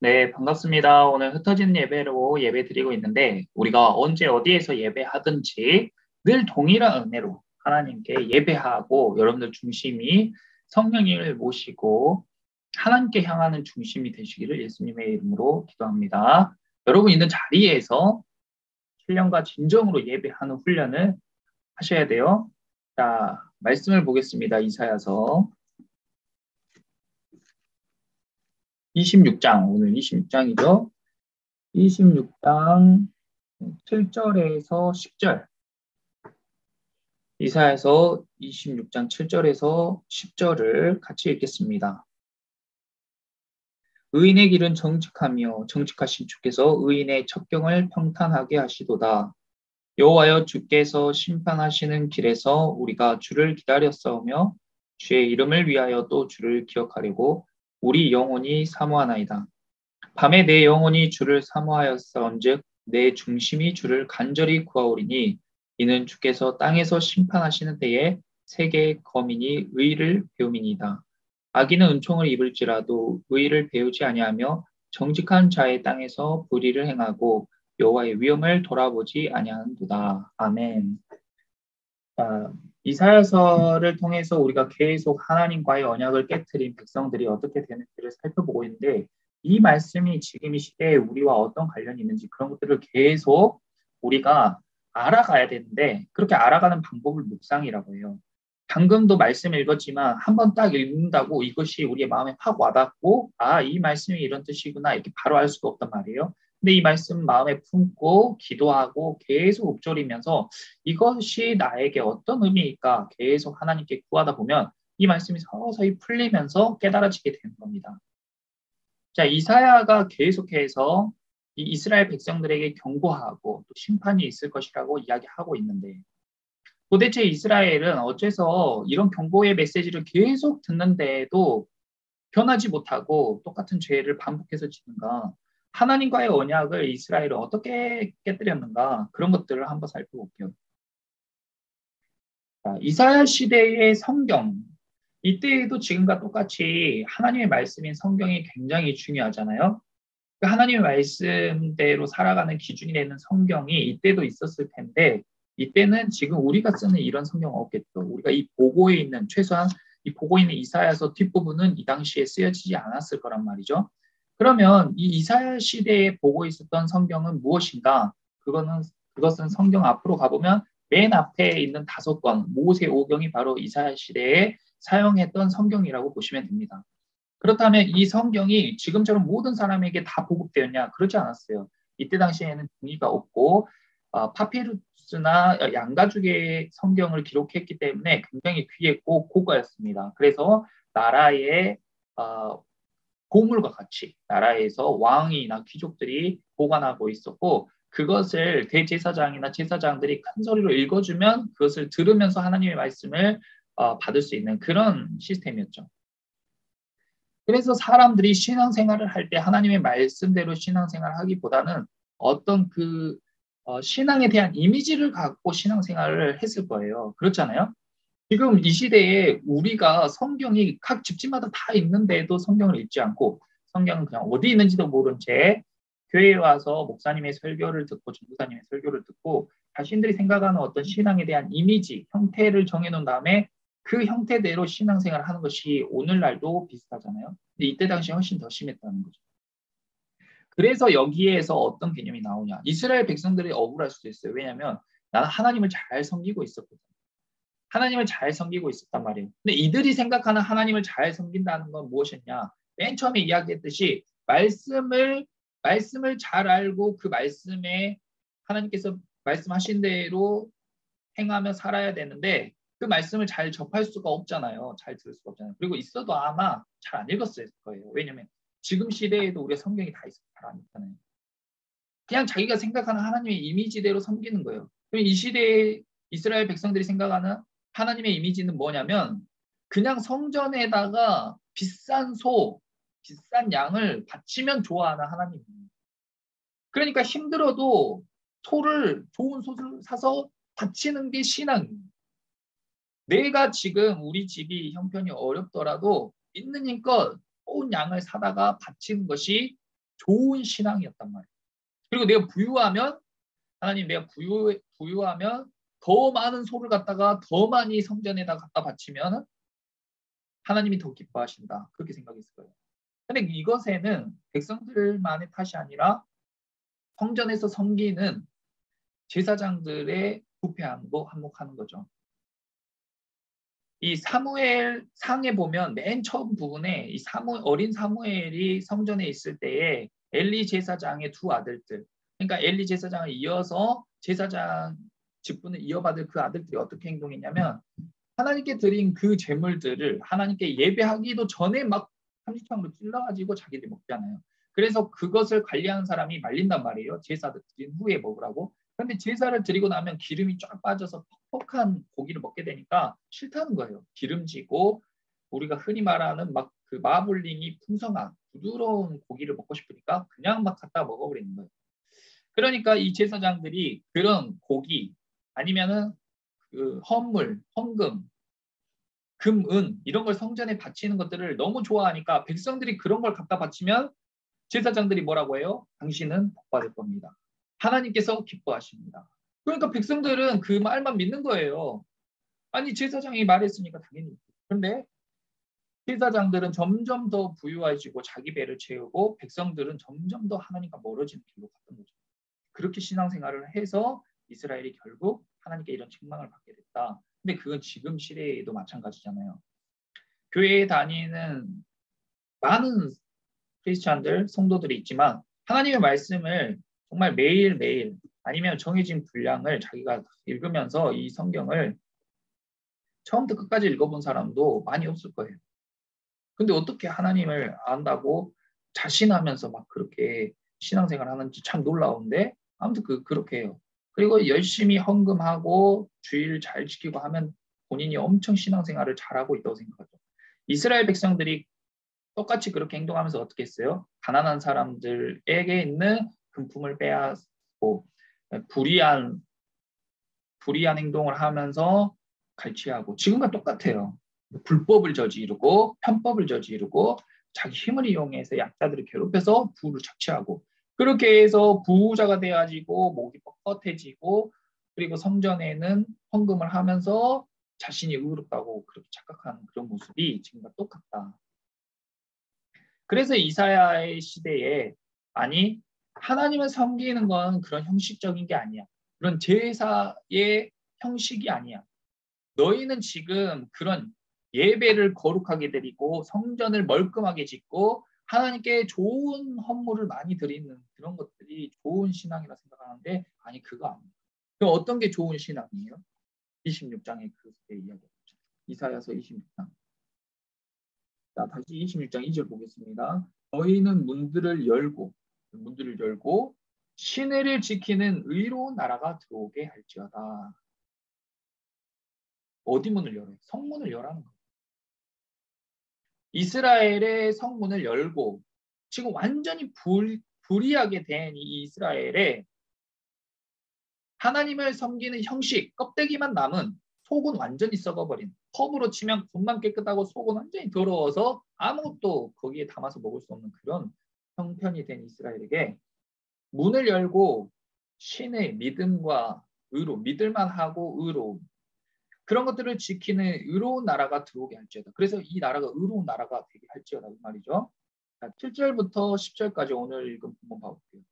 네, 반갑습니다. 오늘 흩어진 예배로 예배 드리고 있는데, 우리가 언제 어디에서 예배하든지 늘 동일한 은혜로 하나님께 예배하고 여러분들 중심이 성령님을 모시고 하나님께 향하는 중심이 되시기를 예수님의 이름으로 기도합니다. 여러분 있는 자리에서 신령과 진정으로 예배하는 훈련을 하셔야 돼요. 자, 말씀을 보겠습니다. 이사야서 26장, 오늘 26장이죠. 26장 7절에서 10절. 이사야서 26장 7절에서 10절을 같이 읽겠습니다. 의인의 길은 정직하며 정직하신 주께서 의인의 첩경을 평탄하게 하시도다. 여호와여, 주께서 심판하시는 길에서 우리가 주를 기다렸사오며 주의 이름을 위하여 또 주를 기억하려고 우리 영혼이 사모하나이다. 밤에 내 영혼이 주를 사모하였사온즉 내 중심이 주를 간절히 구하오리니 이는 주께서 땅에서 심판하시는 때에 세계의 거민이 의를 배움이니이다. 악인은 은총을 입을지라도 의를 배우지 아니하며 정직한 자의 땅에서 불의를 행하고 여호와의 위엄을 돌아보지 아니하는도다. 아멘. 자, 이사야서를 통해서 우리가 계속 하나님과의 언약을 깨트린 백성들이 어떻게 되는지를 살펴보고 있는데, 이 말씀이 지금 이 시대에 우리와 어떤 관련이 있는지 그런 것들을 계속 우리가 알아가야 되는데, 그렇게 알아가는 방법을 묵상이라고 해요. 방금도 말씀 읽었지만 한 번 딱 읽는다고 이것이 우리의 마음에 확 와닿고, 아, 이 말씀이 이런 뜻이구나 이렇게 바로 알 수가 없단 말이에요. 근데 이 말씀 마음에 품고 기도하고 계속 읊조리면서 이것이 나에게 어떤 의미일까 계속 하나님께 구하다 보면 이 말씀이 서서히 풀리면서 깨달아지게 되는 겁니다. 자, 이사야가 계속해서 이 이스라엘 백성들에게 경고하고 또 심판이 있을 것이라고 이야기하고 있는데, 도대체 이스라엘은 어째서 이런 경고의 메시지를 계속 듣는데도 변하지 못하고 똑같은 죄를 반복해서 지는가? 하나님과의 언약을 이스라엘은 어떻게 깨뜨렸는가? 그런 것들을 한번 살펴볼게요. 자, 이사야 시대의 성경, 이때에도 지금과 똑같이 하나님의 말씀인 성경이 굉장히 중요하잖아요. 하나님의 말씀대로 살아가는 기준이 되는 성경이 이때도 있었을 텐데, 이때는 지금 우리가 쓰는 이런 성경은 없겠죠. 우리가 이 보고에 있는, 최소한 이 보고에 있는 이사야서 뒷부분은 이 당시에 쓰여지지 않았을 거란 말이죠. 그러면 이 이사야 시대에 보고 있었던 성경은 무엇인가? 그것은 성경 앞으로 가보면 맨 앞에 있는 5권, 모세 오경이 바로 이사야 시대에 사용했던 성경이라고 보시면 됩니다. 그렇다면 이 성경이 지금처럼 모든 사람에게 다 보급되었냐? 그렇지 않았어요. 이때 당시에는 종이가 없고 파피루스나 양가죽의 성경을 기록했기 때문에 굉장히 귀했고 고가였습니다. 그래서 나라의 보물과 같이 나라에서 왕이나 귀족들이 보관하고 있었고, 그것을 대제사장이나 제사장들이 큰 소리로 읽어주면 그것을 들으면서 하나님의 말씀을 받을 수 있는 그런 시스템이었죠. 그래서 사람들이 신앙생활을 할 때 하나님의 말씀대로 신앙생활을 하기보다는 어떤 신앙에 대한 이미지를 갖고 신앙생활을 했을 거예요. 그렇잖아요? 지금 이 시대에 우리가 성경이 각 집집마다 다 있는데도 성경을 읽지 않고 성경은 그냥 어디 있는지도 모른 채 교회에 와서 목사님의 설교를 듣고 전도사님의 설교를 듣고 자신들이 생각하는 어떤 신앙에 대한 이미지, 형태를 정해놓은 다음에 그 형태대로 신앙생활을 하는 것이 오늘날도 비슷하잖아요. 근데 이때 당시에 훨씬 더 심했다는 거죠. 그래서 여기에서 어떤 개념이 나오냐. 이스라엘 백성들이 억울할 수도 있어요. 왜냐하면 나는 하나님을 잘 섬기고 있었거든. 하나님을 잘 섬기고 있었단 말이에요. 근데 이들이 생각하는 하나님을 잘 섬긴다는 건 무엇이냐? 맨 처음에 이야기했듯이 말씀을 잘 알고 그 말씀에 하나님께서 말씀하신 대로 행하며 살아야 되는데 그 말씀을 잘 접할 수가 없잖아요. 잘 들을 수가 없잖아요. 그리고 있어도 아마 잘 안 읽었을 거예요. 왜냐하면 지금 시대에도 우리가 성경이 다 있어서 잘 안 읽잖아요. 그냥 자기가 생각하는 하나님의 이미지대로 섬기는 거예요. 그럼 이 시대에 이스라엘 백성들이 생각하는 하나님의 이미지는 뭐냐면 그냥 성전에다가 비싼 비싼 양을 바치면 좋아하는 하나님입니다. 그러니까 힘들어도 좋은 소를 사서 바치는 게 신앙입니다. 내가 지금 우리 집이 형편이 어렵더라도 있는 힘껏 좋은 양을 사다가 바치는 것이 좋은 신앙이었단 말이에요. 그리고 내가 부유하면 하나님 내가 부유하면 더 많은 소를 갖다가 더 많이 성전에다 갖다 바치면 하나님이 더 기뻐하신다. 그렇게 생각했을 거예요. 근데 이것에는 백성들만의 탓이 아니라 성전에서 섬기는 제사장들의 부패함도 한몫하는 거죠. 이 사무엘 상에 보면 맨 처음 부분에 이 어린 사무엘이 성전에 있을 때에 엘리 제사장의 두 아들들, 그러니까 엘리 제사장을 이어서 제사장 직분을 이어받을 그 아들들이 어떻게 행동했냐면 하나님께 드린 그 제물들을 하나님께 예배하기도 전에 막 삼시창으로 찔러가지고 자기들이 먹잖아요. 그래서 그것을 관리하는 사람이 말린단 말이에요. 제사를 드린 후에 먹으라고. 그런데 제사를 드리고 나면 기름이 쫙 빠져서 퍽퍽한 고기를 먹게 되니까 싫다는 거예요. 기름지고 우리가 흔히 말하는 막 그 마블링이 풍성한 부드러운 고기를 먹고 싶으니까 그냥 막 갖다 먹어버리는 거예요. 그러니까 이 제사장들이 그런 고기 아니면은 그 헌물, 헌금, 금, 은 이런 걸 성전에 바치는 것들을 너무 좋아하니까 백성들이 그런 걸 갖다 바치면 제사장들이 뭐라고 해요? 당신은 복 받을 겁니다. 하나님께서 기뻐하십니다. 그러니까 백성들은 그 말만 믿는 거예요. 아니 제사장이 말했으니까 당연히. 그런데 제사장들은 점점 더 부유해지고 자기 배를 채우고 백성들은 점점 더 하나님과 멀어지는 길로 갔던 거죠. 그렇게 신앙생활을 해서 이스라엘이 결국 하나님께 이런 책망을 받게 됐다. 근데 그건 지금 시대에도 마찬가지잖아요. 교회에 다니는 많은 크리스찬들, 성도들이 있지만 하나님의 말씀을 정말 매일매일 아니면 정해진 분량을 자기가 읽으면서 이 성경을 처음부터 끝까지 읽어본 사람도 많이 없을 거예요. 근데 어떻게 하나님을 안다고 자신하면서 막 그렇게 신앙생활 하는지 참 놀라운데 아무튼 그렇게 해요. 그리고 열심히 헌금하고 주일 잘 지키고 하면 본인이 엄청 신앙생활을 잘하고 있다고 생각하죠. 이스라엘 백성들이 똑같이 그렇게 행동하면서 어떻게 했어요? 가난한 사람들에게 있는 금품을 빼앗고 불의한 행동을 하면서 갈취하고 지금과 똑같아요. 불법을 저지르고 편법을 저지르고 자기 힘을 이용해서 약자들을 괴롭혀서 부를 착취하고 그렇게 해서 부자가 돼가지고 목이 뻣뻣해지고 그리고 성전에는 헌금을 하면서 자신이 의롭다고 그렇게 착각하는 그런 모습이 지금과 똑같다. 그래서 이사야의 시대에 아니 하나님을 섬기는 건 그런 형식적인 게 아니야. 그런 제사의 형식이 아니야. 너희는 지금 그런 예배를 거룩하게 드리고 성전을 멀끔하게 짓고 하나님께 좋은 헌물을 많이 드리는 그런 것들이 좋은 신앙이라 생각하는데 아니 그거 아니에요. 그럼 어떤 게 좋은 신앙이에요? 26장의 그것에 이야기하죠. 이사야서 26장. 자, 다시 26장 2절 보겠습니다. 너희는 문들을 열고 시내를 지키는 의로운 나라가 들어오게 할지어다. 어디 문을 열어요? 성문을 열라는 거예요. 이스라엘의 성문을 열고 지금 완전히 불이하게 된 이 이스라엘에 하나님을 섬기는 형식, 껍데기만 남은 속은 완전히 썩어버린 컵으로 치면 겉만 깨끗하고 속은 완전히 더러워서 아무것도 거기에 담아서 먹을 수 없는 그런 형편이 된 이스라엘에게 문을 열고 신의 믿음과 의로, 믿을만 하고 의로움 그런 것들을 지키는 의로운 나라가 들어오게 할지어다. 그래서 이 나라가 의로운 나라가 되게 할지어다 이 말이죠. 7절부터 10절까지 오늘 읽은 부분 봐볼게요.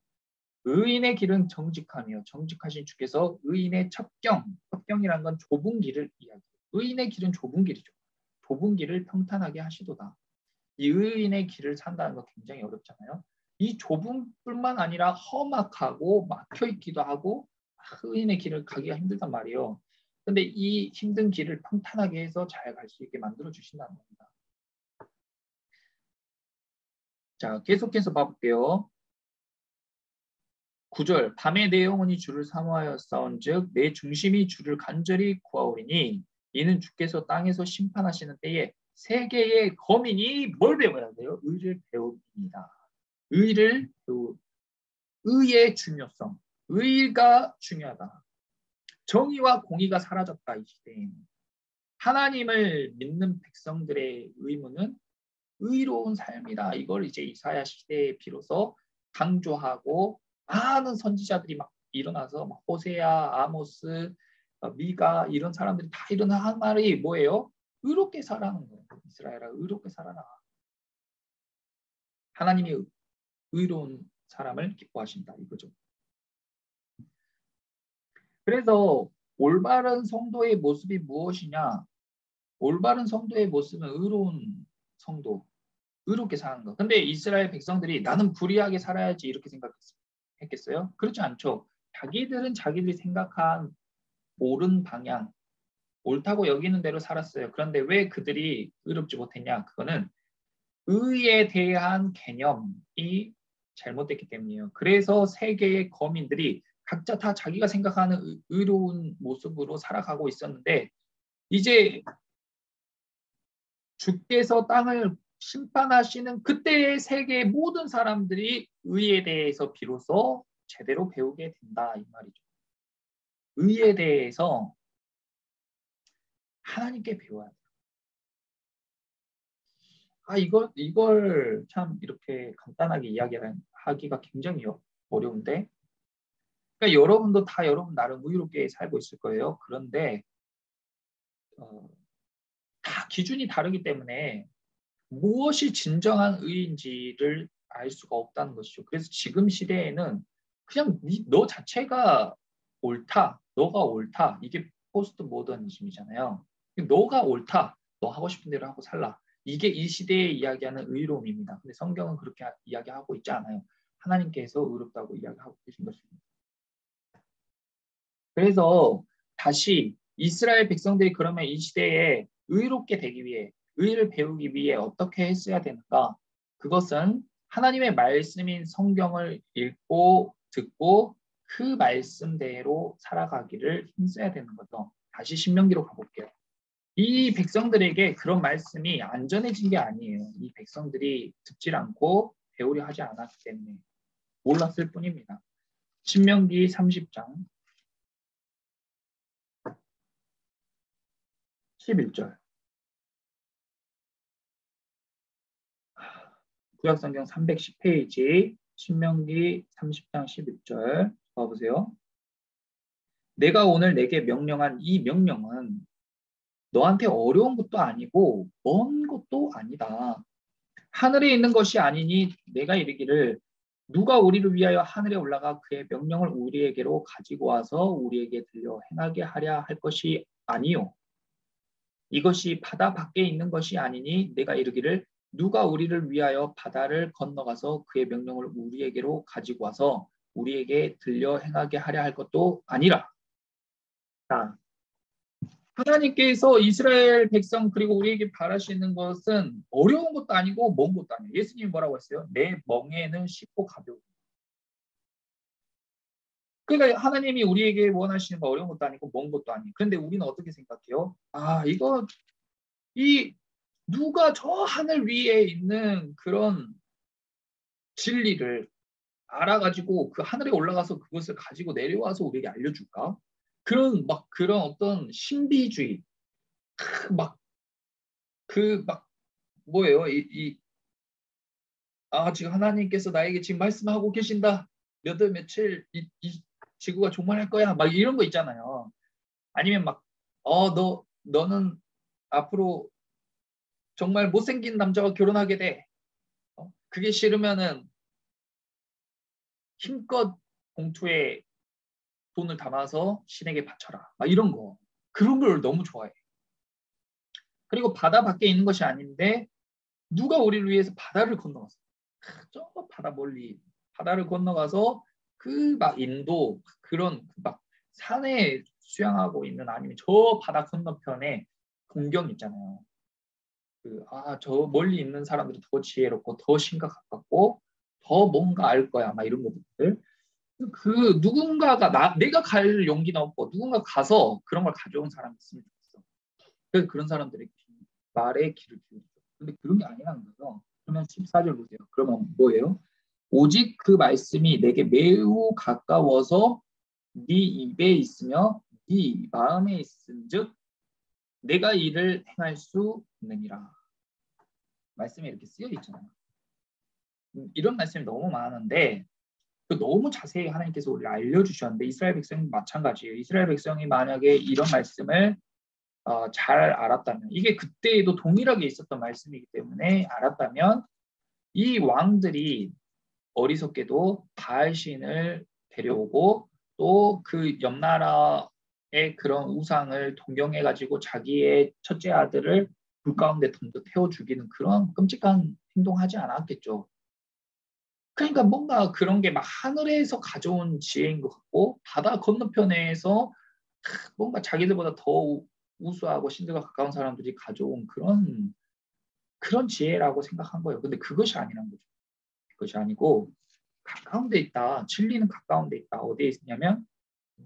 의인의 길은 정직하며 정직하신 주께서 의인의 첩경이라는 건 좁은 길을 이야기해요. 의인의 길은 좁은 길이죠. 좁은 길을 평탄하게 하시도다. 이 의인의 길을 산다는 거 굉장히 어렵잖아요. 이 좁은 뿐만 아니라 험악하고 막혀있기도 하고 의인의 길을 가기가 힘들단 말이에요. 근데 이 힘든 길을 평탄하게 해서 잘 갈 수 있게 만들어 주신다는 겁니다. 자, 계속해서 봐볼게요. 9절 밤에 내 영혼이 주를 사모하여 싸운즉 내 중심이 주를 간절히 구하오리니 이는 주께서 땅에서 심판하시는 때에 세계의 거민이 뭘 배워야 돼요? 의를 배웁니다. 의의 중요성, 의가 중요하다. 정의와 공의가 사라졌다 이 시대에는. 하나님을 믿는 백성들의 의무는 의로운 삶이다. 이걸 이제 이사야 시대에 비로소 강조하고 많은 선지자들이 막 일어나서 막 호세아, 아모스, 미가 이런 사람들이 다 일어나는 말이 뭐예요? 의롭게 살아는 거예요. 이스라엘아 의롭게 살아라. 하나님이 의로운 사람을 기뻐하신다 이거죠. 그래서 올바른 성도의 모습이 무엇이냐? 올바른 성도의 모습은 의로운 성도, 의롭게 사는 것. 근데 이스라엘 백성들이 나는 불의하게 살아야지 이렇게 생각했겠어요? 그렇지 않죠. 자기들은 자기들이 생각한 옳은 방향, 옳다고 여기는 대로 살았어요. 그런데 왜 그들이 의롭지 못했냐? 그거는 의에 대한 개념이 잘못됐기 때문이에요. 그래서 세계의 거민들이 각자 다 자기가 생각하는 의로운 모습으로 살아가고 있었는데 이제 주께서 땅을 심판하시는 그때의 세계의 모든 사람들이 의에 대해서 비로소 제대로 배우게 된다 이 말이죠. 의에 대해서 하나님께 배워야 돼요. 이걸 참 이렇게 간단하게 이야기하기가 굉장히 어려운데, 그러니까 여러분도 다 여러분 나름 의롭게 살고 있을 거예요. 그런데 다 기준이 다르기 때문에 무엇이 진정한 의인지를 알 수가 없다는 것이죠. 그래서 지금 시대에는 그냥 너 자체가 옳다, 너가 옳다. 이게 포스트 모더니즘이잖아요. 너가 옳다, 너 하고 싶은 대로 하고 살라. 이게 이 시대에 이야기하는 의로움입니다. 근데 성경은 그렇게 이야기하고 있지 않아요. 하나님께서 의롭다고 이야기하고 계신 것입니다. 그래서 다시 이스라엘 백성들이 그러면 이 시대에 의롭게 되기 위해, 의를 배우기 위해 어떻게 했어야 되는가? 그것은 하나님의 말씀인 성경을 읽고 듣고 그 말씀대로 살아가기를 힘써야 되는 거죠. 다시 신명기로 가볼게요. 이 백성들에게 그런 말씀이 안전해진 게 아니에요. 이 백성들이 듣질 않고 배우려 하지 않았기 때문에 몰랐을 뿐입니다. 신명기 30장 11절. 구약성경 310페이지 신명기 30장 11절 봐보세요. 내가 오늘 내게 명령한 이 명령은 너한테 어려운 것도 아니고 먼 것도 아니다. 하늘에 있는 것이 아니니 내가 이르기를 누가 우리를 위하여 하늘에 올라가 그의 명령을 우리에게로 가지고 와서 우리에게 들려 행하게 하랴 할 것이 아니요. 이것이 바다 밖에 있는 것이 아니니 내가 이르기를 누가 우리를 위하여 바다를 건너가서 그의 명령을 우리에게로 가지고 와서 우리에게 들려 행하게 하려 할 것도 아니라. 자, 하나님께서 이스라엘 백성 그리고 우리에게 바라시는 것은 어려운 것도 아니고 먼 것도 아니에요. 예수님이 뭐라고 했어요? 내 멍에는 쉽고 가벼워. 그러니까 하나님이 우리에게 원하시는 거 어려운 것도 아니고 먼 것도 아니에요. 그런데 우리는 어떻게 생각해요? 이 누가 저 하늘 위에 있는 그런 진리를 알아가지고 그 하늘에 올라가서 그것을 가지고 내려와서 우리에게 알려줄까? 그런 어떤 신비주의, 막, 뭐예요? 지금 하나님께서 나에게 지금 말씀하고 계신다. 몇 월 며칠 이 지구가 종말할 거야. 막 이런 거 있잖아요. 아니면 너는 앞으로 정말 못생긴 남자와 결혼하게 돼. 그게 싫으면은 힘껏 봉투에 돈을 담아서 신에게 바쳐라. 막 이런 거. 그런 걸 너무 좋아해. 그리고 바다 밖에 있는 것이 아닌데 누가 우리를 위해서 바다를 건너갔어. 저 바다 멀리 바다를 건너가서 그 막 인도 그런 막 산에 수영하고 있는 아니면 저 바다 건너편에 동경 있잖아요. 저 멀리 있는 사람들이 더 지혜롭고 더 심각 가깝고 더 뭔가 알 거야. 막 이런 것들. 누군가가 내가 갈 용기는 없고 누군가 가서 그런 걸 가져온 사람이 있으면 좋겠어. 그래서 그런 사람들의 말에 귀를 기울이죠. 근데 그런 게 아니라는 거죠. 그러면 14절 보세요. 그러면 뭐예요? 오직 그 말씀이 내게 매우 가까워서 네 입에 있으며 네 마음에 있은즉 내가 이를 행할 수 있느니라. 말씀에 이렇게 쓰여 있잖아요. 이런 말씀이 너무 많은데 너무 자세히 하나님께서 우리를 알려주셨는데 이스라엘 백성이 마찬가지예요. 이스라엘 백성이 만약에 이런 말씀을 잘 알았다면 이게 그때에도 동일하게 있었던 말씀이기 때문에 알았다면 이 왕들이 어리석게도 바알신을 데려오고 또 그 옆나라의 그런 우상을 동경해가지고 자기의 첫째 아들을 불 가운데 던져 태워 죽이는 그런 끔찍한 행동하지 않았겠죠. 그러니까 뭔가 그런 게 막 하늘에서 가져온 지혜인 것 같고 바다 건너편에서 뭔가 자기들보다 더 우수하고 신들과 가까운 사람들이 가져온 그런 지혜라고 생각한 거예요. 근데 그것이 아니란 거죠. 그것이 아니고 가까운 데 있다. 진리는 가까운 데 있다. 어디에 있냐면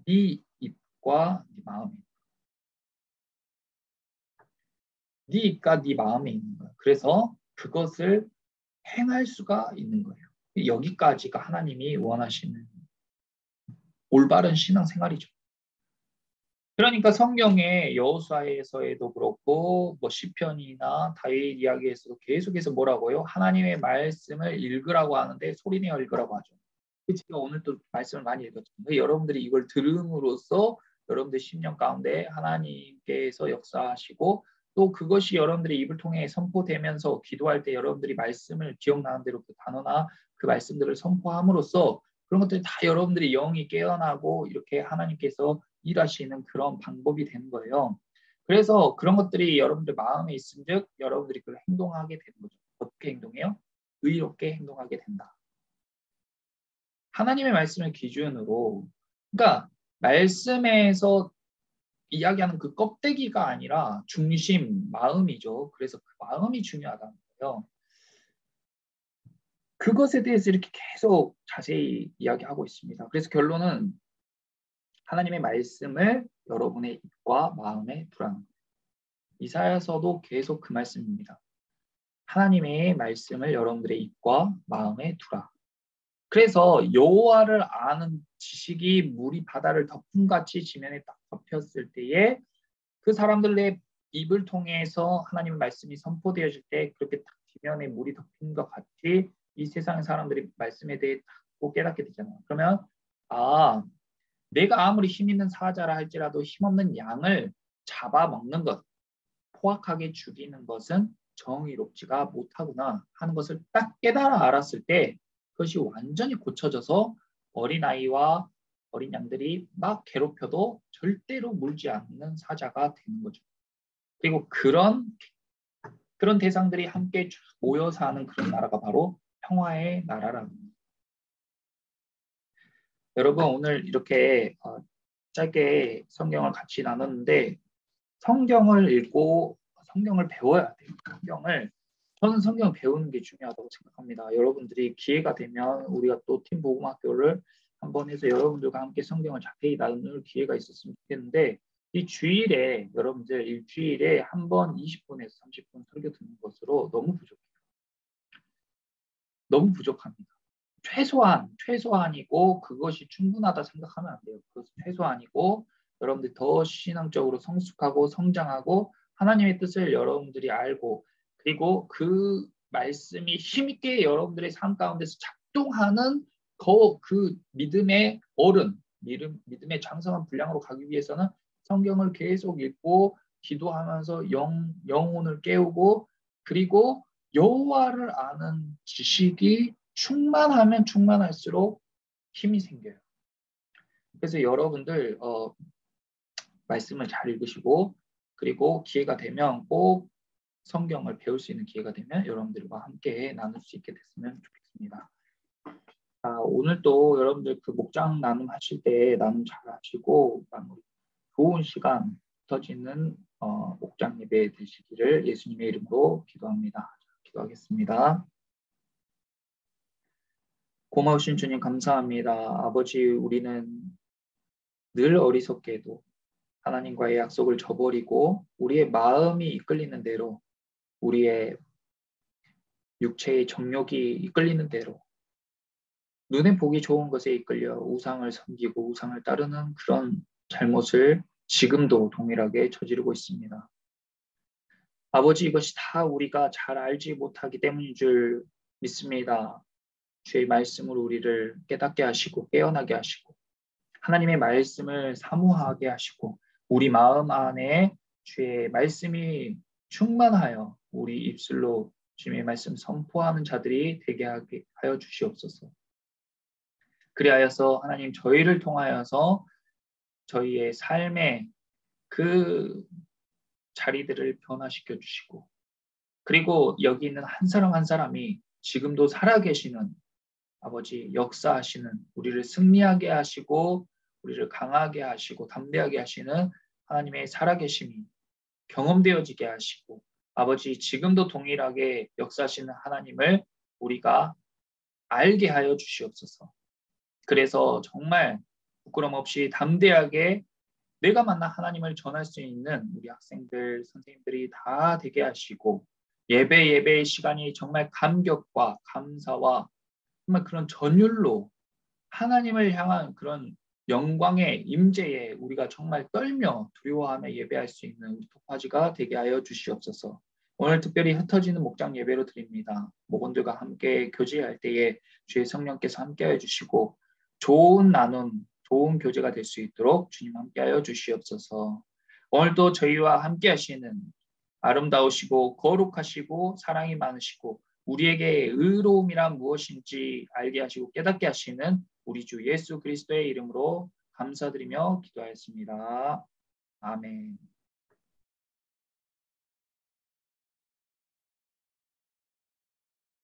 네 입과 네 마음에. 네 입과 네 마음에 있는 거예요. 그래서 그것을 행할 수가 있는 거예요. 여기까지가 하나님이 원하시는 올바른 신앙생활이죠. 그러니까 성경의 여호수아에서도 그렇고 뭐 시편이나 다윗 이야기에서도 계속해서 뭐라고요? 하나님의 말씀을 읽으라고 하는데 소리내어 읽으라고 하죠. 제가 오늘 또 말씀을 많이 읽었잖아요. 여러분들이 이걸 들음으로써 여러분들 심령 가운데 하나님께서 역사하시고 또 그것이 여러분들의 입을 통해 선포되면서 기도할 때 여러분들이 말씀을 기억나는 대로 그 단어나 그 말씀들을 선포함으로써 그런 것들이 다 여러분들이 영이 깨어나고 이렇게 하나님께서 일하시는 그런 방법이 되는 거예요. 그래서 그런 것들이 여러분들 마음에 있은즉 여러분들이 그걸 행동하게 되는 거죠. 어떻게 행동해요? 의롭게 행동하게 된다. 하나님의 말씀을 기준으로, 그러니까 말씀에서 이야기하는 그 껍데기가 아니라 중심, 마음이죠. 그래서 그 마음이 중요하다는 거예요. 그것에 대해서 이렇게 계속 자세히 이야기하고 있습니다. 그래서 결론은 하나님의 말씀을 여러분의 입과 마음에 두라는 거예요. 이사야서도 계속 그 말씀입니다. 하나님의 말씀을 여러분들의 입과 마음에 두라. 그래서 여호와를 아는 지식이 물이 바다를 덮음같이 지면에 딱 덮였을 때에 그 사람들의 입을 통해서 하나님의 말씀이 선포되어질 때 그렇게 딱 지면에 물이 덮인 것 같이 이 세상의 사람들이 말씀에 대해 딱 깨닫게 되잖아요. 그러면 내가 아무리 힘 있는 사자라 할지라도 힘없는 양을 잡아먹는 것, 포악하게 죽이는 것은 정의롭지가 못하구나 하는 것을 딱 깨달아 알았을 때 그것이 완전히 고쳐져서 어린아이와 어린 양들이 막 괴롭혀도 절대로 물지 않는 사자가 되는 거죠. 그리고 그런 대상들이 함께 모여 사는 그런 나라가 바로 평화의 나라라는 거예요. 여러분 오늘 이렇게 짧게 성경을 같이 나눴는데 성경을 읽고 성경을 배워야 돼요. 저는 성경을 배우는 게 중요하다고 생각합니다. 여러분들이 기회가 되면 우리가 또 팀 복음학교를 한번 해서 여러분들과 함께 성경을 자세히 나눌 기회가 있었으면 좋겠는데 이 주일에 여러분들 일주일에 한 번 20분에서 30분 설교 듣는 것으로 너무 부족해요. 너무 부족합니다. 최소한이고 그것이 충분하다 생각하면 안 돼요. 그것은 최소한이고 여러분들이 더 신앙적으로 성숙하고 성장하고 하나님의 뜻을 여러분들이 알고 그리고 그 말씀이 힘있게 여러분들의 삶 가운데서 작동하는 그 믿음의 믿음의 장성한 분량으로 가기 위해서는 성경을 계속 읽고 기도하면서 영혼을 깨우고 그리고 여호와를 아는 지식이 충만하면 충만할수록 힘이 생겨요. 그래서 여러분들 말씀을 잘 읽으시고 그리고 기회가 되면 꼭 성경을 배울 수 있는 기회가 되면 여러분들과 함께 나눌 수 있게 됐으면 좋겠습니다. 오늘 또 여러분들 그 목장 나눔 하실 때 나눔 잘 하시고 좋은 시간 터지는 목장 예배 되시기를 예수님의 이름으로 기도합니다. 기도하겠습니다. 고마우신 주님 감사합니다. 아버지 우리는 늘 어리석게도 하나님과의 약속을 저버리고 우리의 마음이 이끌리는 대로 우리의 육체의 정욕이 이끌리는 대로 눈에 보기 좋은 것에 이끌려 우상을 섬기고 우상을 따르는 그런 잘못을 지금도 동일하게 저지르고 있습니다. 아버지 이것이 다 우리가 잘 알지 못하기 때문인 줄 믿습니다. 주의 말씀으로 우리를 깨닫게 하시고 깨어나게 하시고 하나님의 말씀을 사모하게 하시고 우리 마음 안에 주의 말씀이 충만하여 우리 입술로 주님의 말씀 선포하는 자들이 되게 하게 하여 주시옵소서. 그리하여서 하나님 저희를 통하여서 저희의 삶의 그 자리들을 변화시켜 주시고 그리고 여기 있는 한 사람 한 사람이 지금도 살아계시는 아버지 역사하시는 우리를 승리하게 하시고 우리를 강하게 하시고 담대하게 하시는 하나님의 살아계심이 경험되어지게 하시고 아버지 지금도 동일하게 역사하시는 하나님을 우리가 알게 하여 주시옵소서. 그래서 정말 부끄럼 없이 담대하게 내가 만난 하나님을 전할 수 있는 우리 학생들, 선생님들이 다 되게 하시고 예배의 시간이 정말 감격과 감사와 정말 그런 전율로 하나님을 향한 그런 영광의 임재에 우리가 정말 떨며 두려워하며 예배할 수 있는 우리 독파지가 되게 하여 주시옵소서. 오늘 특별히 흩어지는 목장 예배로 드립니다. 목원들과 함께 교제할 때에 주의 성령께서 함께하여 주시고 좋은 나눔, 좋은 교제가 될 수 있도록 주님 함께하여 주시옵소서. 오늘도 저희와 함께하시는 아름다우시고 거룩하시고 사랑이 많으시고 우리에게 의로움이란 무엇인지 알게 하시고 깨닫게 하시는 우리 주 예수 그리스도의 이름으로 감사드리며 기도하였습니다. 아멘.